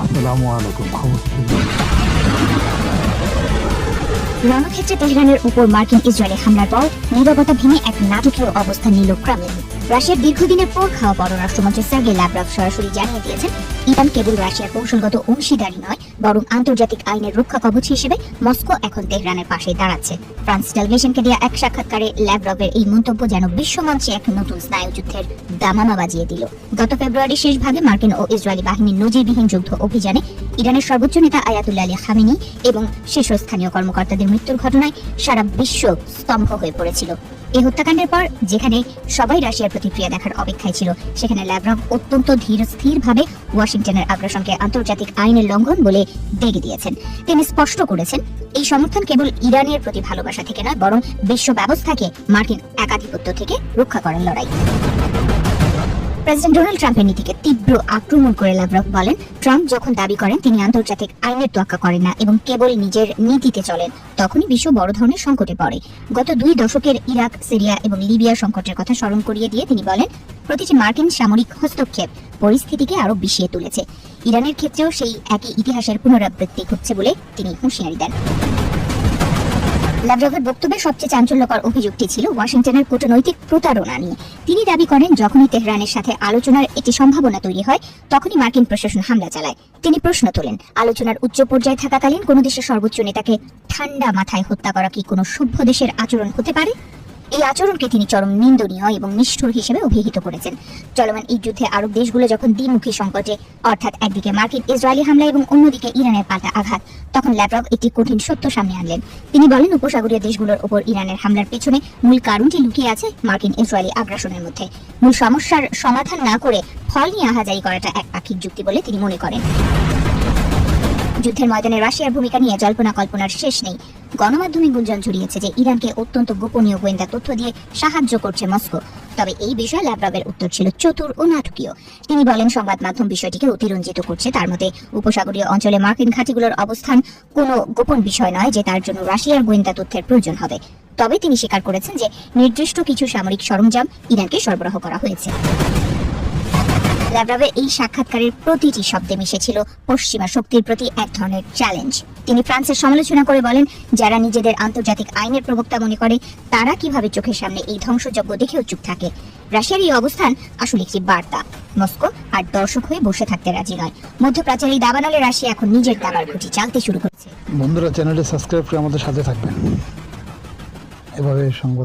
আসসালামু আলাইকুম। খবর রণক্ষেত্রে তেহরানের উপর মার্কিন ইসরায়েলি হামলার পর নীরবতা ভেঙে এক নাটকীয় অবস্থান নিল ক্রেমলিন। রাশিয়ার দীর্ঘদিনের পর খাওয়া পররাষ্ট্রমন্ত্রী সার্গেই ল্যাভরভ সরাসরি জানিয়ে দিয়েছেন, ইরান কেবল রাশিয়ার কৌশলগত অংশীদারি নয়, বরং আন্তর্জাতিক আইনের রক্ষা কবচ হিসেবে মস্কো এখন তেহরানের পাশে দাঁড়াচ্ছে। ফ্রান্স টেলিভিশনকে দেওয়া এক সাক্ষাৎকারে ল্যাভরভের এই মন্তব্য যেন বিশ্বমঞ্চে এক নতুন স্নায়ুযুদ্ধের দামামা বাজিয়ে দিল। গত ফেব্রুয়ারির শেষ ভাগে মার্কিন ও ইসরায়েলি বাহিনীর নজিরবিহীন যুদ্ধ অভিযানে ইরানের সর্বোচ্চ নেতা আয়াতুল্লাহ আলী খামেনি এবং শীর্ষস্থানীয় কর্মকর্তাদের মৃত্যুর ঘটনায় সারা বিশ্ব স্তম্ভ হয়ে পড়েছিল। এই হত্যাকাণ্ডের পর যেখানে সবাই রাশিয়ার প্রতিক্রিয়া দেখার অপেক্ষায় ছিল, সেখানে ল্যাভরভ অত্যন্ত ধীরস্থিরভাবে ওয়াশিংটনের আগ্রাসনকে আন্তর্জাতিক আইনের লঙ্ঘন বলে ডেকে দিয়েছেন। তিনি স্পষ্ট করেছেন, এই সমর্থন কেবল ইরানের প্রতি ভালোবাসা থেকে নয়, বরং বিশ্ব ব্যবস্থাকে মার্কিন একাধিপত্য থেকে রক্ষা করার লড়াই। প্রেসিডেন্ট ডোনাল্ড ট্রাম্পের নীতিকে তীব্র আক্রমণ করে ল্যাভরভ বলেন, ট্রাম্প যখন দাবি করেন তিনি আন্তর্জাতিক আইনের তোয়াক্কা করেন না এবং কেবল নিজের নীতিতে চলেন, তখনই বিশ্ব বড় ধরনের সংকটে পড়ে। গত 2 দশকের ইরাক, সিরিয়া এবং লিবিয়া সংকটের কথা স্মরণ করিয়ে দিয়ে তিনি বলেন, প্রতিটি মার্কিন সামরিক হস্তক্ষেপ পরিস্থিতিকে আরো বিষিয়ে তুলেছে। ইরানের ক্ষেত্রেও সেই একই ইতিহাসের পুনরাবৃত্তি ঘটছে বলে তিনি হুঁশিয়ারি দেন। ল্যাভরভের বক্তব্যে সবচেয়ে চাঞ্চল্যকর অভিযোগটি ছিল ওয়াশিংটনের কূটনৈতিক প্রতারণা নিয়ে। তিনি দাবি করেন, যখনই তেহরানের সাথে আলোচনার একটি সম্ভাবনা তৈরি হয়, তখনই মার্কিন প্রশাসন হামলা চালায়। তিনি প্রশ্ন তোলেন, আলোচনার উচ্চ পর্যায়ে থাকাকালীন কোনো দেশের সর্বোচ্চ নেতাকে ঠান্ডা মাথায় হত্যা করা কি কোনো সভ্য দেশের আচরণ হতে পারে? এই আচরণকে তিনি চরম নিন্দনীয় এবং নিষ্ঠুর হিসেবে অভিহিত করেছেন। চলমান এই যুদ্ধে আরব দেশগুলো যখন দ্বিমুখী সংকটে, অর্থাৎ একদিকে মার্কিন ইসরায়েলি হামলা এবং অন্যদিকে ইরানের পাল্টা আঘাত, তখন ল্যাভরভ একটি কঠিন সত্য সামনে আনলেন। তিনি বলেন, উপসাগরীয় দেশগুলোর উপর ইরানের হামলার পেছনে মূল কারণটি লুকিয়ে আছে মার্কিন ইসরায়েলি আগ্রাসনের মধ্যে। মূল সমস্যার সমাধান না করে ফল নিয়ে আহাজারি করাটা এক পাক্ষিক যুক্তি বলে তিনি মনে করেন। যুদ্ধের ময়দানে রাশিয়ার ভূমিকা নিয়ে জল্পনা কল্পনার শেষ নেই। গণমাধ্যমে গুঞ্জন ছড়িয়েছে যে ইরানকে অত্যন্ত গোপনীয় গোয়েন্দা তথ্য দিয়ে সাহায্য করছে মস্কো। তবে এই বিষয়ে ল্যাভরভের উত্তর ছিল চতুর ও নাটকীয়। তিনি বলেন, সংবাদ মাধ্যম বিষয়টিকে অতিরঞ্জিত করছে। তার মতে, উপসাগরীয় অঞ্চলে মার্কিন ঘাঁটিগুলোর অবস্থান কোনো গোপন বিষয় নয় যে তার জন্য রাশিয়ার গোয়েন্দা তথ্যের প্রয়োজন হবে। তবে তিনি স্বীকার করেছেন যে নির্দিষ্ট কিছু সামরিক সরঞ্জাম ইরানকে সরবরাহ করা হয়েছে। ল্যাভরভের এই সাক্ষাৎকারের প্রতিটি শব্দে মিশেছিল পশ্চিমা শক্তির প্রতি এক ধরনের চ্যালেঞ্জ। তিনি ফ্রান্সের সমালোচনা করে বলেন, যারা নিজেদের আন্তর্জাতিক আইনের প্রবক্তা মনে করে, তারা কিভাবে চোখের সামনে এই ধ্বংসযজ্ঞ দেখেও চুপ থাকে। রাশিয়ার এই অবস্থান আসলে একটি বার্তা, মস্কো আর দর্শক হয়ে বসে থাকতে রাজি নয়। মধ্যপ্রাচ্যের এই দাবানলে রাশিয়া এখন নিজের দাবার ঘুঁটি চালতে শুরু করেছে। বন্ধুরা, চ্যানেলটি সাবস্ক্রাইব করে আমাদের সাথে থাকবেন। এভাবে সংবাদ